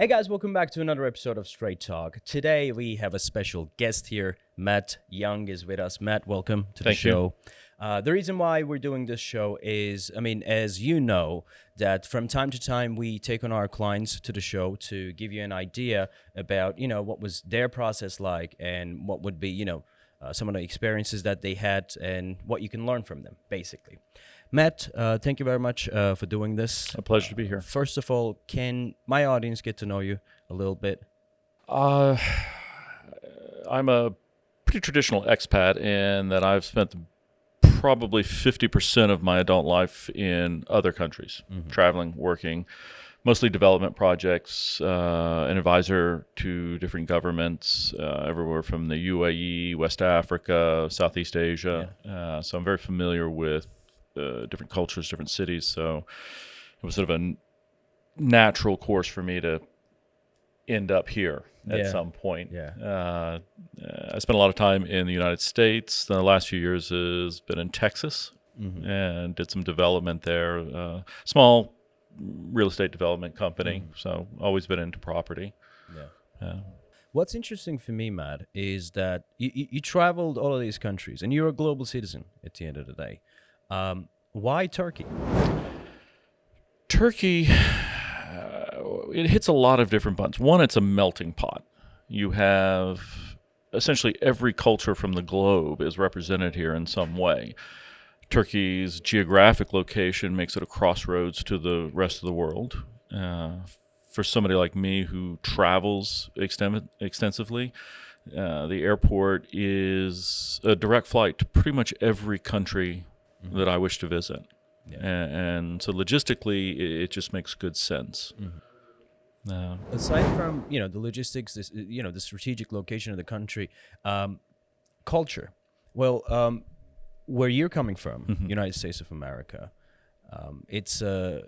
Hey guys, welcome back to another episode of Straight Talk. Today we have a special guest here. Matt Young is with us. Matt, welcome to the show. The reason why we're doing this show is, as you know, that from time to time we take on our clients to the show to give you an idea about, what was their process like and what would be, some of the experiences that they had and what you can learn from them, basically. Matt, thank you very much for doing this. A pleasure to be here. First of all, can my audience get to know you a little bit? I'm a pretty traditional expat in that I've spent probably 50% of my adult life in other countries, traveling, working, mostly development projects, an advisor to different governments, everywhere from the UAE, West Africa, Southeast Asia. Yeah. So I'm very familiar with different cultures, different cities. So it was sort of a natural course for me to end up here at some point. Yeah. I spent a lot of time in the United States. The last few years has been in Texas and did some development there. Small real estate development company. So always been into property. Yeah. What's interesting for me, Matt, is that you traveled all of these countries and you're a global citizen at the end of the day. Why Turkey? Turkey, it hits a lot of different buttons. One, it's a melting pot. You have essentially every culture from the globe is represented here in some way. Turkey's geographic location makes it a crossroads to the rest of the world. For somebody like me who travels extensively, the airport is a direct flight to pretty much every country that I wish to visit. Yeah. And so logistically, it just makes good sense. Aside from, the logistics, the strategic location of the country, culture. Well, where you're coming from, United States of America, it's the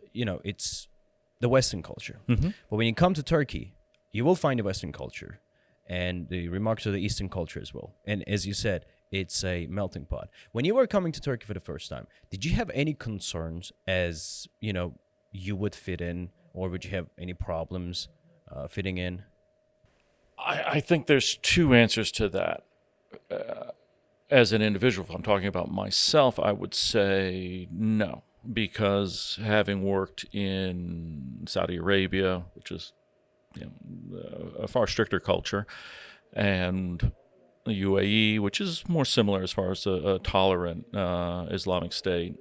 Western culture. But when you come to Turkey, you will find the Western culture and the remarks of the Eastern culture as well. And as you said, it's a melting pot. When you were coming to Turkey for the first time, did you have any concerns as, you would fit in, or would you have any problems fitting in? I think there's two answers to that. As an individual, if I'm talking about myself, I would say no, because having worked in Saudi Arabia, which is a far stricter culture, and the UAE, which is more similar as far as a tolerant Islamic state,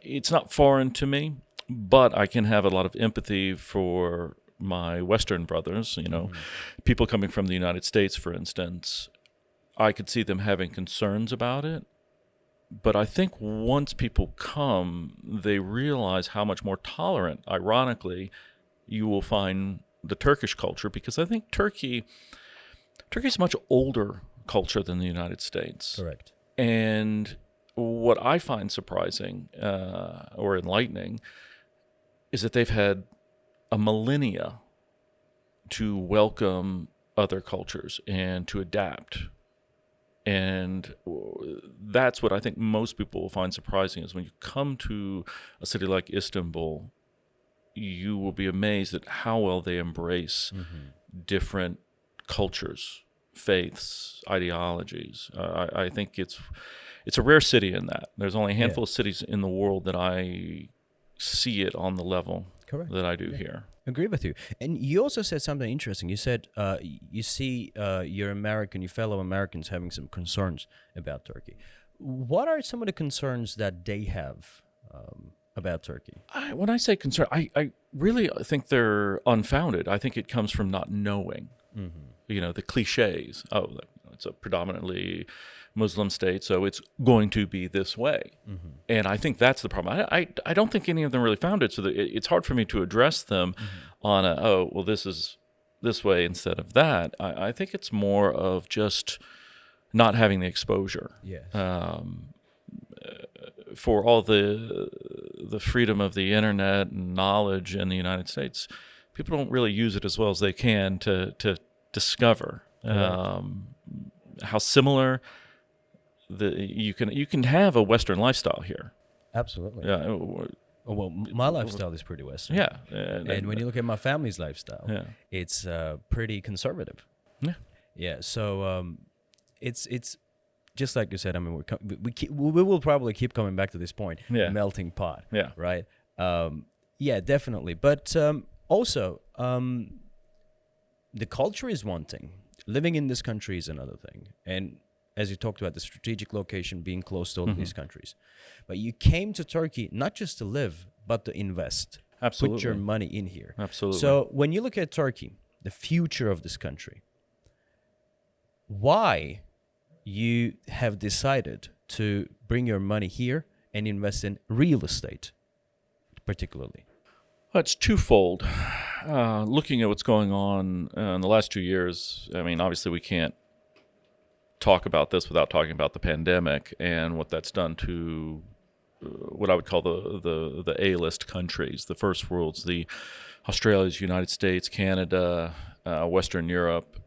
it's not foreign to me, but I can have a lot of empathy for my Western brothers, people coming from the United States, for instance. I could see them having concerns about it, but I think once people come, they realize how much more tolerant, ironically, you will find the Turkish culture, because I think Turkey's a much older culture than the United States. Correct. And what I find surprising or enlightening is that they've had a millennia to welcome other cultures and to adapt. And that's what I think most people will find surprising, is when you come to a city like Istanbul, you will be amazed at how well they embrace different cultures, faiths, ideologies. I think it's a rare city in that. There's only a handful of cities in the world that I see it on the level that I do here. Agree with you. And you also said something interesting. You said you see your fellow Americans having some concerns about Turkey. What are some of the concerns that they have about Turkey? When I say concern, I really think they're unfounded. I think it comes from not knowing. The cliches. Oh, it's a predominantly Muslim state, so it's going to be this way. And I think that's the problem. I don't think any of them really founded, so that it's hard for me to address them on this is this way instead of that. I think it's more of just not having the exposure. Yes. For all the freedom of the internet and knowledge in the United States, people don't really use it as well as they can to discover how similar you can have a Western lifestyle here. Absolutely. Yeah, Oh, well, my lifestyle is pretty Western. Yeah. And when you look at my family's lifestyle, Yeah. it's pretty conservative. Yeah. Yeah. So it's just like you said. I mean, we will probably keep coming back to this point. Yeah. Melting pot. Yeah. Right. Yeah, definitely. But also, the culture is one thing. Living in this country is another thing. And as you talked about, the strategic location being close to all of these countries. But you came to Turkey not just to live, but to invest. Absolutely. Put your money in here. Absolutely. So when you look at Turkey, the future of this country, why you have decided to bring your money here and invest in real estate, particularly? Well, it's twofold. Looking at what's going on in the last 2 years, I mean, obviously we can't talk about this without talking about the pandemic and what that's done to what I would call the A-list countries, the first worlds, the Australia's, United States, Canada, Western Europe.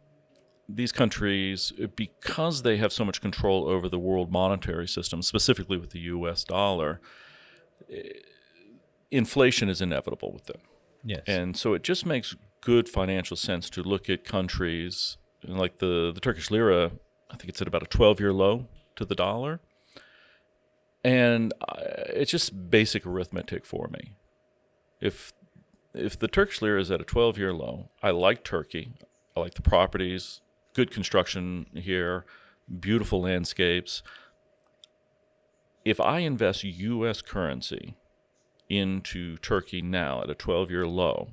These countries, because they have so much control over the world monetary system, specifically with the U.S. dollar, inflation is inevitable with them. Yes. And so it just makes good financial sense to look at countries like the Turkish Lira. I think it's at about a 12-year low to the dollar. And it's just basic arithmetic for me. If the Turkish Lira is at a 12-year low, I like Turkey. I like the properties, good construction here, beautiful landscapes. If I invest U.S. currency into Turkey now at a 12-year low,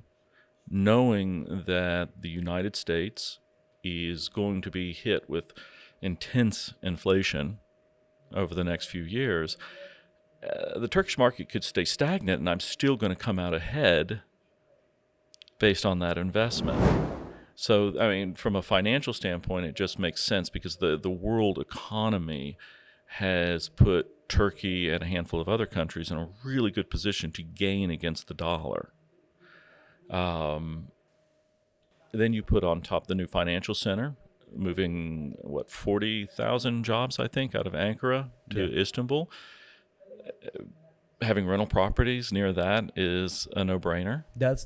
knowing that the United States is going to be hit with intense inflation over the next few years, the Turkish market could stay stagnant and I'm still going to come out ahead based on that investment. So, I mean, from a financial standpoint, it just makes sense because the world economy has put Turkey and a handful of other countries in a really good position to gain against the dollar. Then you put on top the new financial center, moving, 40,000 jobs, I think, out of Ankara to Istanbul. Having rental properties near that is a no-brainer. That's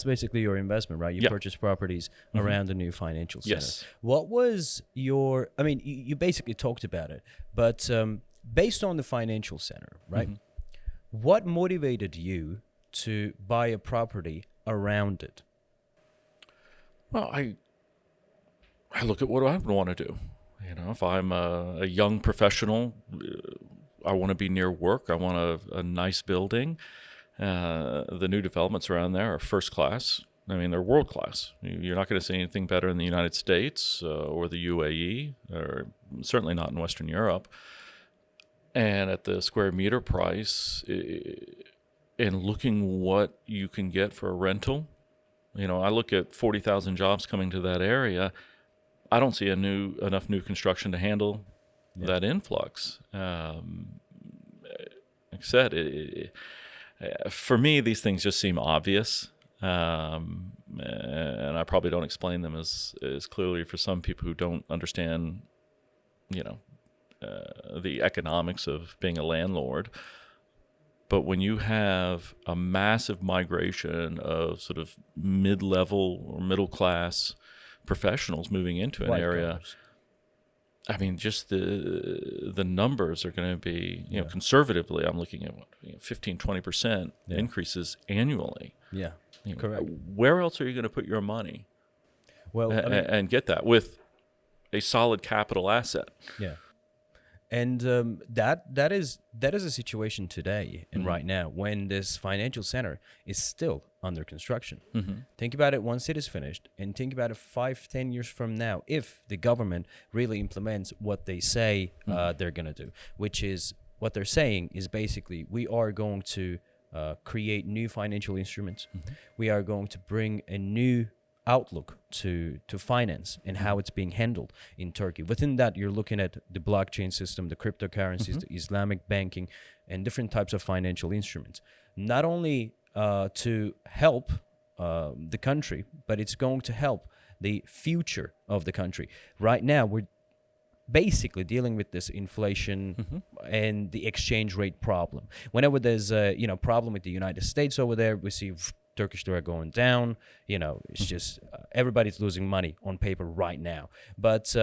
basically your investment, right? You purchase properties around the new financial center. Yes. What was your? I mean, you basically talked about it, but based on the financial center, right? What motivated you to buy a property around it? Well, I look at what I would want to do. You know, if I'm a young professional, I want to be near work. I want a nice building. The new developments around there are first class. I mean, they're world class. You're not going to see anything better in the United States or the UAE, or certainly not in Western Europe. And at the square meter price, and looking what you can get for a rental, you know, I look at 40,000 jobs coming to that area. I don't see enough new construction to handle that influx. Like I said, for me, these things just seem obvious, and I probably don't explain them as clearly for some people who don't understand, you know, the economics of being a landlord. But when you have a massive migration of sort of mid-level or middle-class professionals moving into an area, I mean, just the numbers are going to be, you know, conservatively, I'm looking at 15, 20% increases annually. Yeah, You know, correct. Where else are you going to put your money? Well, I mean, and get that with a solid capital asset? yeah. And that is a situation today and right now when this financial center is still under construction. Think about it once it is finished, and think about it 5-10 years from now if the government really implements what they say they're going to do, which is what they're saying is basically we are going to create new financial instruments. We are going to bring a new outlook to finance and how it's being handled in Turkey. Within that, you're looking at the blockchain system, the cryptocurrencies, the Islamic banking, and different types of financial instruments. Not only to help the country, but it's going to help the future of the country. Right now, basically dealing with this inflation and the exchange rate problem. Whenever there's a problem with the United States over there, we see Turkish lira going down. It's just everybody's losing money on paper right now. But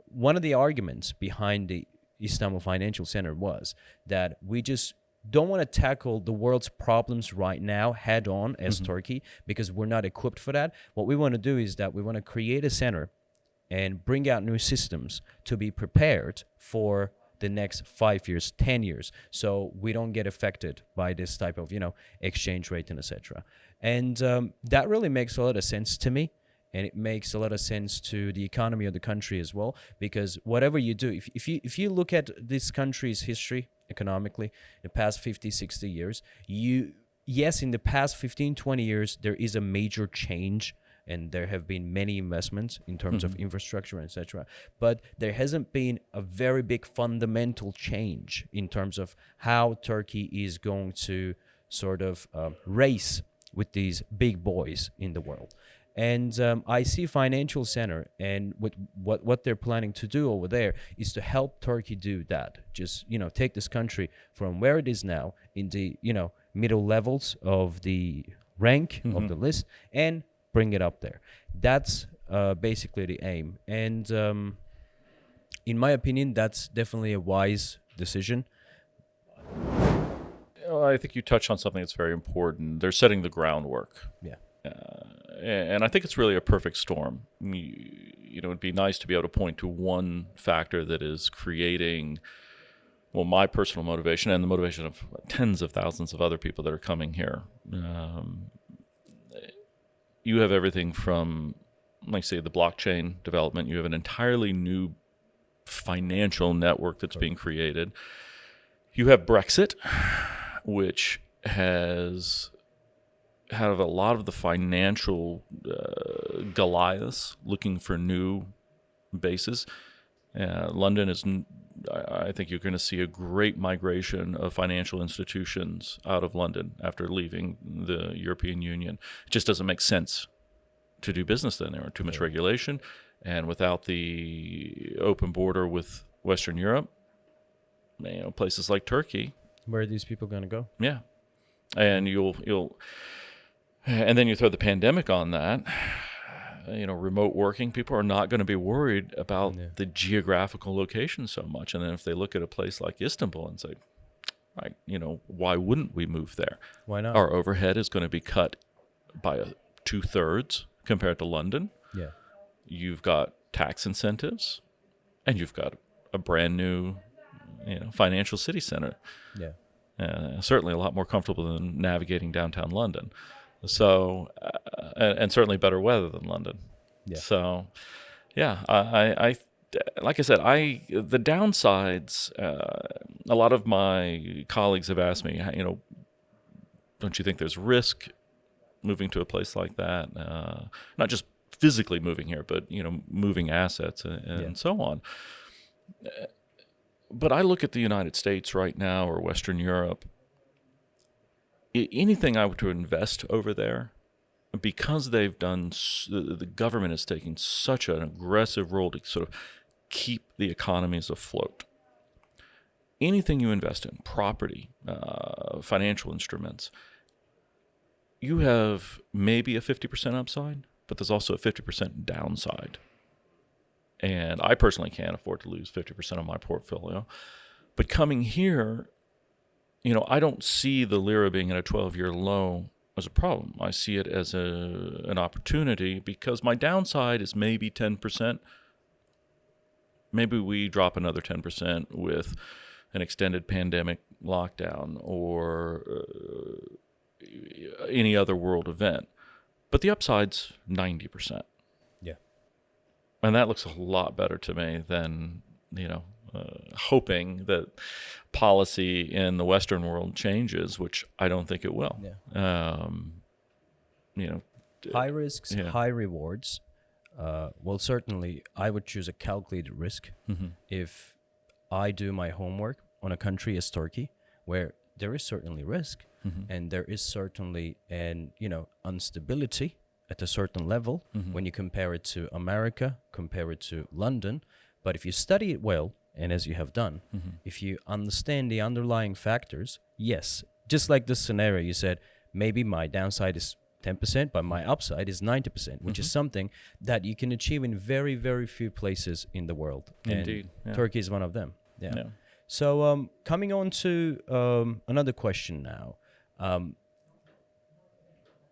one of the arguments behind the Istanbul Financial Center was that we just don't want to tackle the world's problems right now head on as Turkey, because we're not equipped for that. What we want to do is that we want to create a center and bring out new systems to be prepared for the next 5 years, 10 years, so we don't get affected by this type of, exchange rate and etc. And that really makes a lot of sense to me. And it makes a lot of sense to the economy of the country as well, because whatever you do, if you look at this country's history economically, the past 50, 60 years, yes, in the past 15, 20 years, there is a major change, and there have been many investments in terms of infrastructure, etc. But there hasn't been a very big fundamental change in terms of how Turkey is going to sort of race with these big boys in the world. And I see Financial Center, and with what they're planning to do over there is to help Turkey do that. Just, take this country from where it is now in the, middle levels of the rank of the list and bring it up there. That's basically the aim. And in my opinion, that's definitely a wise decision. I think you touched on something that's very important. They're setting the groundwork. Yeah. And I think it's really a perfect storm. It'd be nice to be able to point to one factor that is creating, well, my personal motivation and the motivation of tens of thousands of other people that are coming here. You have everything from, like, say, the blockchain development. You have an entirely new financial network that's being created. You have Brexit, which has had a lot of the financial Goliaths looking for new bases. London is, I think you're going to see a great migration of financial institutions out of London after leaving the European Union. It just doesn't make sense to do business then. There are too much regulation, and without the open border with Western Europe, places like Turkey. Where are these people going to go? Yeah, and and then you throw the pandemic on that. Remote working, people are not going to be worried about the geographical location so much. And then if they look at a place like Istanbul and say, right, why wouldn't we move there? Why not? Our overhead is going to be cut by 2/3 compared to London. Yeah. You've got tax incentives, and you've got a brand new, financial city center. Yeah. Certainly a lot more comfortable than navigating downtown London. So, and certainly better weather than London. Yeah. So, yeah, I like I said, the downsides. A lot of my colleagues have asked me, don't you think there's risk moving to a place like that? Not just physically moving here, but moving assets and so on. But I look at the United States right now, or Western Europe. Anything I were to invest over there, because they've done, the government is taking such an aggressive role to sort of keep the economies afloat. Anything you invest in, property, financial instruments, you have maybe a 50% upside, but there's also a 50% downside. And I personally can't afford to lose 50% of my portfolio. But coming here, I don't see the lira being at a 12-year low as a problem. I see it as an opportunity, because my downside is maybe 10%. Maybe we drop another 10% with an extended pandemic lockdown or any other world event. But the upside's 90%. Yeah. And that looks a lot better to me than, hoping that policy in the Western world changes, which I don't think it will. Yeah. High risks, high rewards. Well, certainly, I would choose a calculated risk if I do my homework on a country as Turkey, where there is certainly risk, and there is certainly an instability at a certain level when you compare it to America, compare it to London. But if you study it well, and as you have done, if you understand the underlying factors, yes, just like this scenario you said, maybe my downside is 10%, but my upside is 90%, which is something that you can achieve in very, very few places in the world. Indeed. And Turkey is one of them. Yeah. Yeah. So coming on to another question now.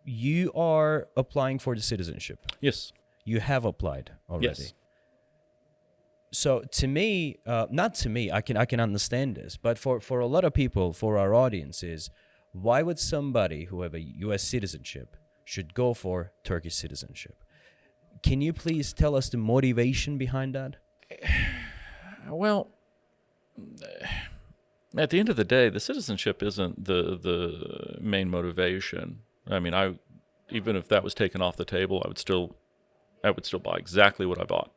You are applying for the citizenship. Yes. You have applied already. Yes. So to me, not to me, I can understand this, but for a lot of people, for our audiences, why would somebody who have a U.S. citizenship should go for Turkish citizenship? Can you please tell us the motivation behind that? Well, at the end of the day, the citizenship isn't the main motivation. I mean, even if that was taken off the table, I would still buy exactly what I bought.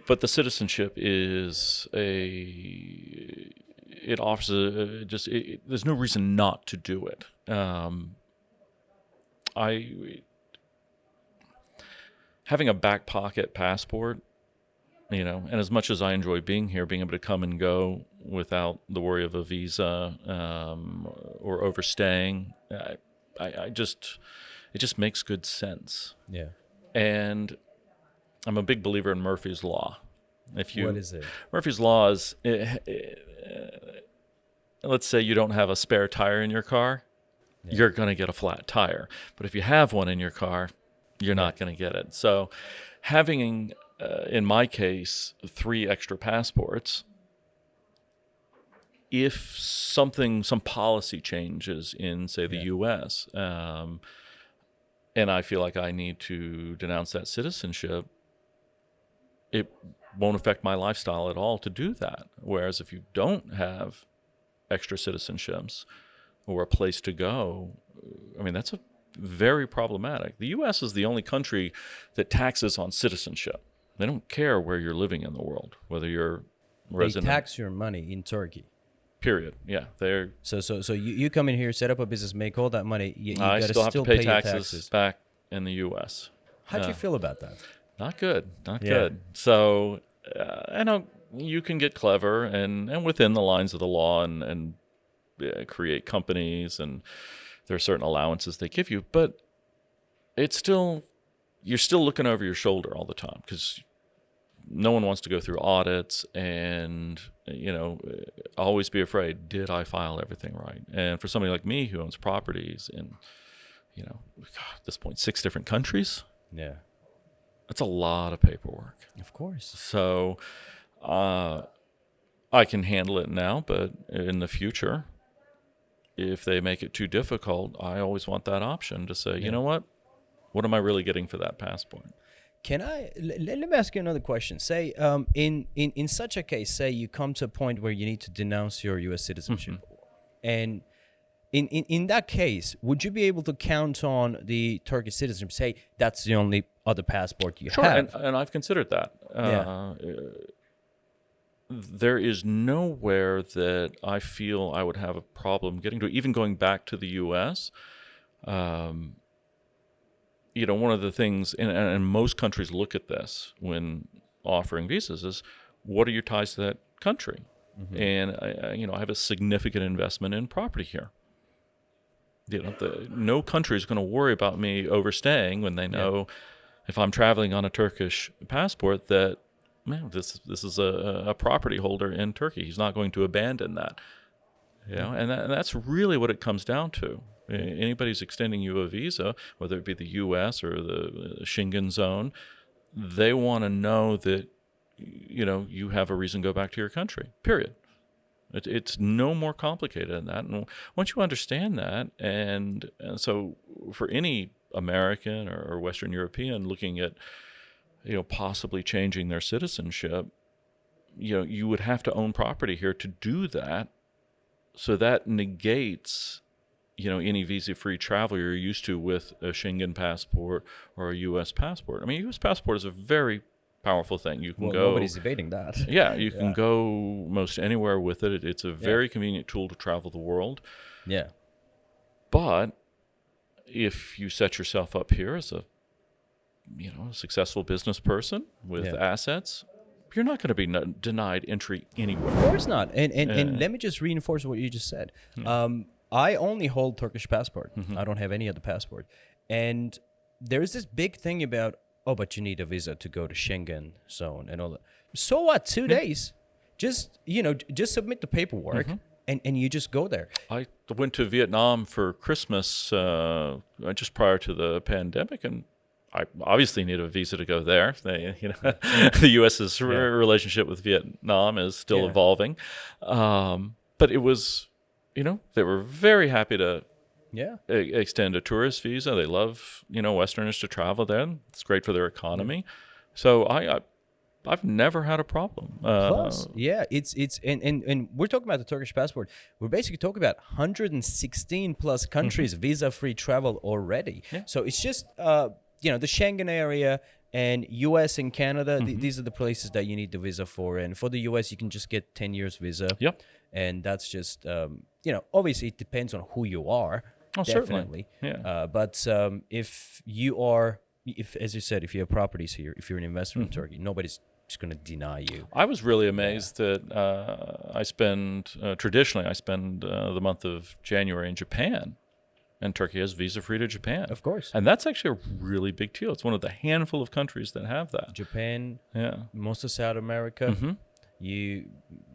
But the citizenship is it offers there's no reason not to do it. Having a back pocket passport, and as much as I enjoy being here, being able to come and go without the worry of a visa or overstaying, it just makes good sense. Yeah. And I'm a big believer in Murphy's Law. What is it? Murphy's Law is, let's say you don't have a spare tire in your car, you're going to get a flat tire. But if you have one in your car, you're not going to get it. So having, in my case, 3 extra passports, if some policy changes in, say, the U.S., and I feel like I need to denounce that citizenship, it won't affect my lifestyle at all to do that. Whereas if you don't have extra citizenships or a place to go, I mean, that's very problematic. The U.S. is the only country that taxes on citizenship. They don't care where you're living in the world, whether you're resident. They tax your money in Turkey. Period. Yeah, they're. So you come in here, set up a business, make all that money. You I gotta still have to pay taxes, taxes back in the U.S. How'd you feel about that? Not good. Not good. So I know you can get clever and within the lines of the law and create companies, and there are certain allowances they give you, but you're still looking over your shoulder all the time because no one wants to go through audits and, always be afraid, did I file everything right? And for somebody like me who owns properties in, at this point, 6 different countries. Yeah. That's a lot of paperwork. Of course. So I can handle it now, but in the future, if they make it too difficult, I always want that option to say, you know what am I really getting for that passport? Let me ask you another question. Say, in such a case, say you come to a point where you need to denounce your U.S. citizenship, and in that case, would you be able to count on the Turkish citizenship? Say that's the only other passport you have. And I've considered that. There is nowhere that I feel I would have a problem getting to, even going back to the U.S. One of the things, and most countries look at this when offering visas, is what are your ties to that country? And I have a significant investment in property here. No country is going to worry about me overstaying when they know if I'm traveling on a Turkish passport that, man, this is a property holder in Turkey. He's not going to abandon that. And that's really what it comes down to. Anybody who's extending you a visa, whether it be the U.S. or the Schengen zone, they want to know that, you have a reason to go back to your country, period. It's no more complicated than that. And once you understand that, and so for any American or Western European looking at, possibly changing their citizenship, you would have to own property here to do that. So that negates, any visa-free travel you're used to with a Schengen passport or a U.S. passport. I mean, a U.S. passport is a very powerful thing. You can go. Nobody's debating that. Yeah, you can go most anywhere with it. It's a very convenient tool to travel the world. 'Yeah. But if you set yourself up here as a a successful business person with assets, you're not going to be denied entry anywhere. Of course not. And let me just reinforce what you just said. I only hold Turkish passport. I don't have any other passport. And there's this big thing about, but you need a visa to go to Schengen zone and all that. So what? 2 days? Just submit the paperwork and you just go there. I went to Vietnam for Christmas just prior to the pandemic, and I obviously need a visa to go there. The U.S.'s relationship with Vietnam is still evolving. But it was, they were very happy to extend a tourist visa. They love, Westerners to travel there. It's great for their economy. So I've never had a problem. Plus, it's and we're talking about the Turkish passport. We're basically talking about 116 plus countries visa-free travel already. Yeah. So it's just the Schengen area and U.S. and Canada. These are the places that you need the visa for. And for the U.S., you can just get 10 years visa. Yep. And that's just obviously it depends on who you are. Oh, definitely. Certainly. Yeah. But if you are, as you said, if you have properties here, if you're an investor in Turkey, nobody's just going to deny you. I was really amazed that traditionally I spend the month of January in Japan, and Turkey has visa-free to Japan. Of course. And that's actually a really big deal. It's one of the handful of countries that have that. Japan, most of South America,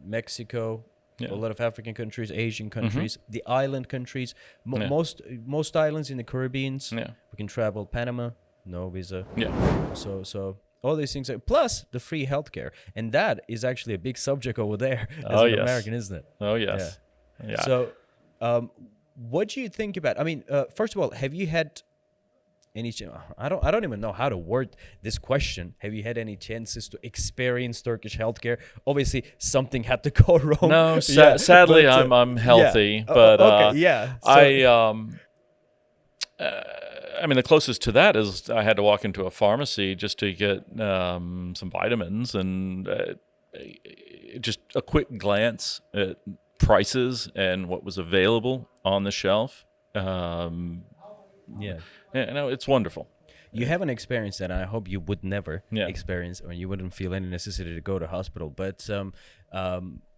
Mexico, a lot of African countries, Asian countries, the island countries, most islands in the Caribbean. Yeah. We can travel. Panama, no visa. Yeah. So all these things, plus the free healthcare, and that is actually a big subject over there as an American, isn't it? Oh yes. Yeah. So, what do you think about? I mean, first of all, have you had any? I don't even know how to word this question. Have you had any chances to experience Turkish healthcare? Obviously, something had to go wrong. No, sadly, I'm healthy, but I mean, the closest to that is I had to walk into a pharmacy just to get some vitamins, and just a quick glance at prices and what was available on the shelf. It's wonderful. You haven't experienced that, and I hope you would never experience, or you wouldn't feel any necessity to go to hospital. But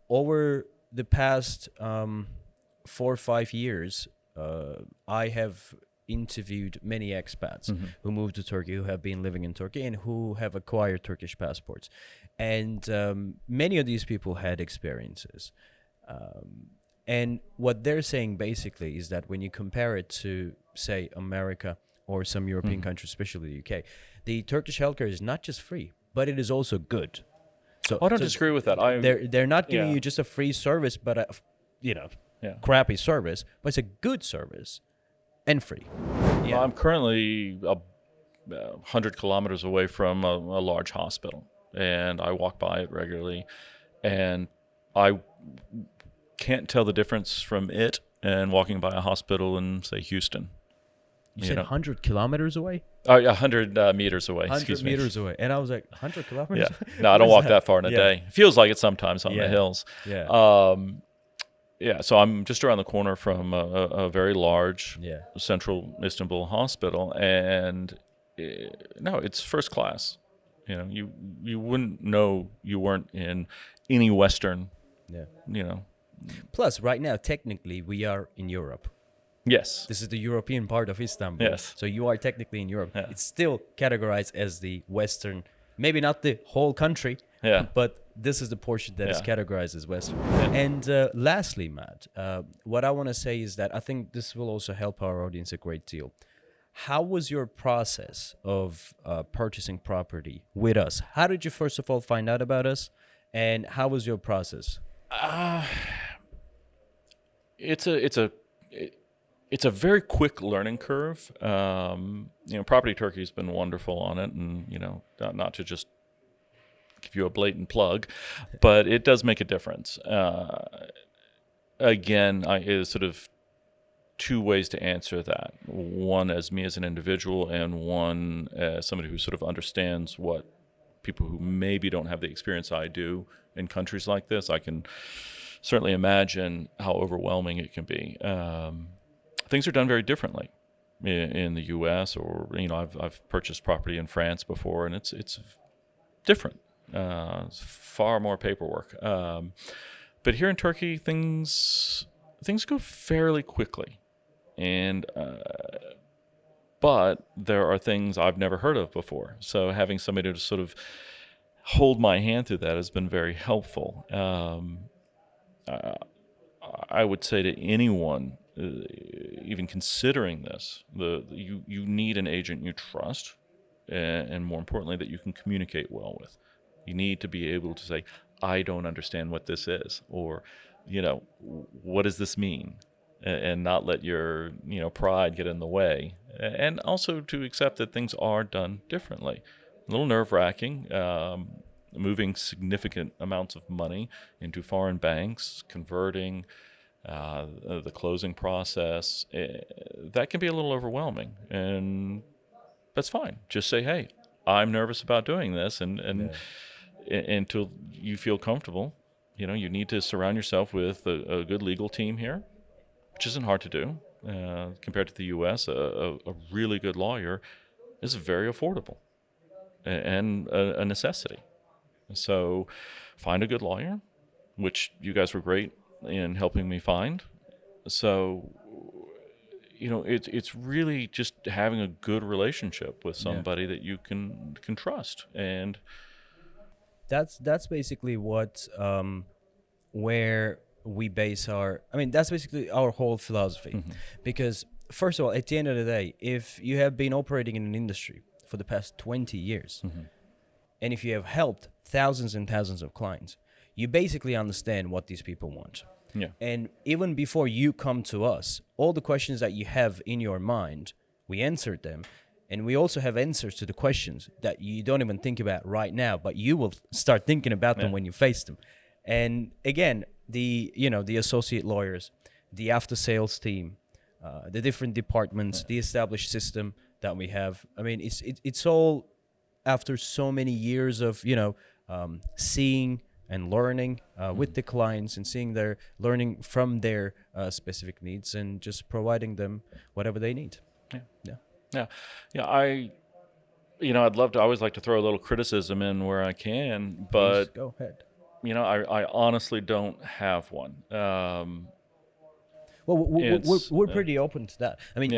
over the past 4 or 5 years, I have interviewed many expats who moved to Turkey, who have been living in Turkey, and who have acquired Turkish passports. And many of these people had experiences. And what they're saying basically is that when you compare it to, say, America or some European countries, especially the UK, the Turkish healthcare is not just free, but it is also good. So I don't disagree with that. They're not giving you just a free service, but a crappy service, but it's a good service and free. Well, I'm currently 100 kilometers away from a large hospital, and I walk by it regularly, and I can't tell the difference from it and walking by a hospital in, say, Houston. You said 100 kilometers away? 100 meters away. 100 meters away. And I was like, 100 kilometers? Yeah. No, I don't walk that far in a day. It feels like it sometimes on the hills. Yeah. So I'm just around the corner from a very large central Istanbul hospital, and it's first class. You wouldn't know you weren't in any Western. Plus, right now, technically, we are in Europe. Yes. This is the European part of Istanbul. Yes. So you are technically in Europe. Yeah. It's still categorized as the Western, maybe not the whole country, but this is the portion that is categorized as Western. Yeah. And lastly, Matt, what I want to say is that I think this will also help our audience a great deal. How was your process of purchasing property with us? How did you, first of all, find out about us? And how was your process? It's a very quick learning curve. Property Turkey has been wonderful on it, and not to just give you a blatant plug, but it does make a difference. Again, is sort of two ways to answer that. One as me as an individual, and one as somebody who sort of understands what people who maybe don't have the experience I do in countries like this. I can certainly imagine how overwhelming it can be. Things are done very differently. in the U.S. or I've purchased property in France before, and it's different. It's far more paperwork. But here in Turkey, things go fairly quickly, and but there are things I've never heard of before. So having somebody to sort of hold my hand through that has been very helpful. I would say to anyone, even considering this, you need an agent you trust, and more importantly, that you can communicate well with. You need to be able to say, I don't understand what this is, or, what does this mean? And not let your, pride get in the way. And also to accept that things are done differently. A little nerve-wracking, moving significant amounts of money into foreign banks, converting, the closing process, that can be a little overwhelming. And that's fine. Just say, hey, I'm nervous about doing this, and until you feel comfortable, you need to surround yourself with a good legal team here, which isn't hard to do. Compared to the U.S., a really good lawyer is very affordable and a necessity. So find a good lawyer, which you guys were great in helping me find. So, it's really just having a good relationship with somebody that you can trust. And that's basically what where we base that's basically our whole philosophy. Because first of all, at the end of the day, if you have been operating in an industry for the past 20 years, and if you have helped thousands and thousands of clients, you basically understand what these people want. Yeah. And even before you come to us, all the questions that you have in your mind, we answered them. And we also have answers to the questions that you don't even think about right now, but you will start thinking about them when you face them. And again, the associate lawyers, the after sales team, the different departments, the established system that we have. I mean, it's all after so many years of seeing and learning with the clients, and learning from their specific needs, and just providing them whatever they need. I always like to throw a little criticism in where I can, but please go ahead. I honestly don't have one. Well, we're pretty open to that. I mean,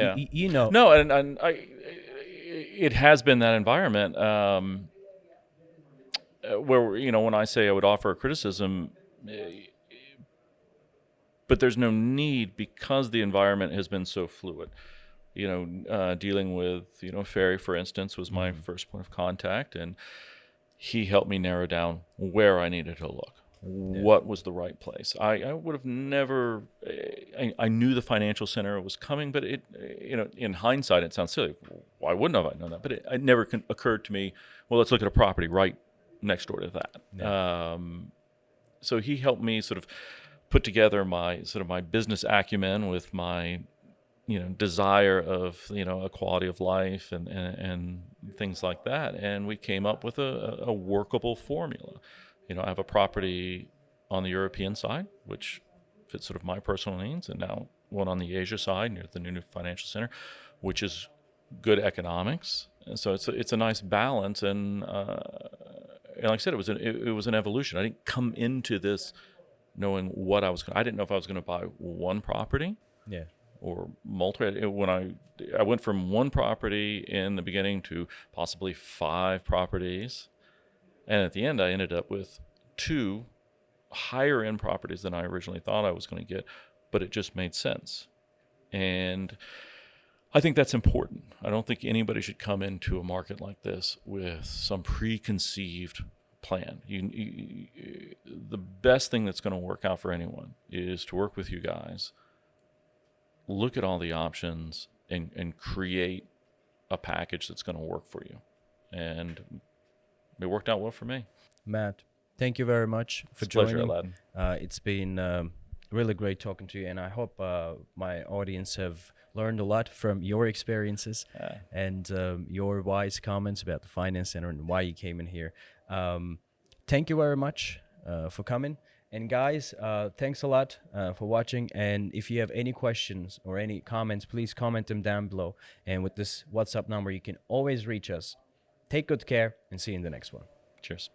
No, and it has been that environment where, when I say I would offer a criticism, but there's no need, because the environment has been so fluid. Dealing with, Ferry, for instance, was my first point of contact, and he helped me narrow down where I needed to look. What was the right place? I would have never, I knew the financial center was coming, but it, in hindsight, it sounds silly. Why wouldn't have I known that? But it never occurred to me, well, let's look at a property right next door to that. So he helped me sort of put together my business acumen with my, desire of, a quality of life and things like that. And we came up with a workable formula. I have a property on the European side, which fits sort of my personal needs, and now one on the Asia side near the new financial center, which is good economics. And so it's a nice balance. And like I said, it was an evolution. I didn't come into this knowing what I didn't know if I was going to buy one property. Yeah. Or multiple. When I went from one property in the beginning to possibly 5 properties, and at the end I ended up with 2 higher end properties than I originally thought I was going to get, but it just made sense. And I think that's important. I don't think anybody should come into a market like this with some preconceived plan. The best thing that's going to work out for anyone is to work with you guys, look at all the options, and create a package that's going to work for you. And it worked out well for me. Matt, thank you very much for joining. Pleasure, Alaattin. It's been really great talking to you, and I hope my audience have learned a lot from your experiences and your wise comments about the Finance Center and why you came in here. Thank you very much for coming. And guys, thanks a lot for watching. And if you have any questions or any comments, please comment them down below. And with this WhatsApp number, you can always reach us. Take good care and see you in the next one. Cheers.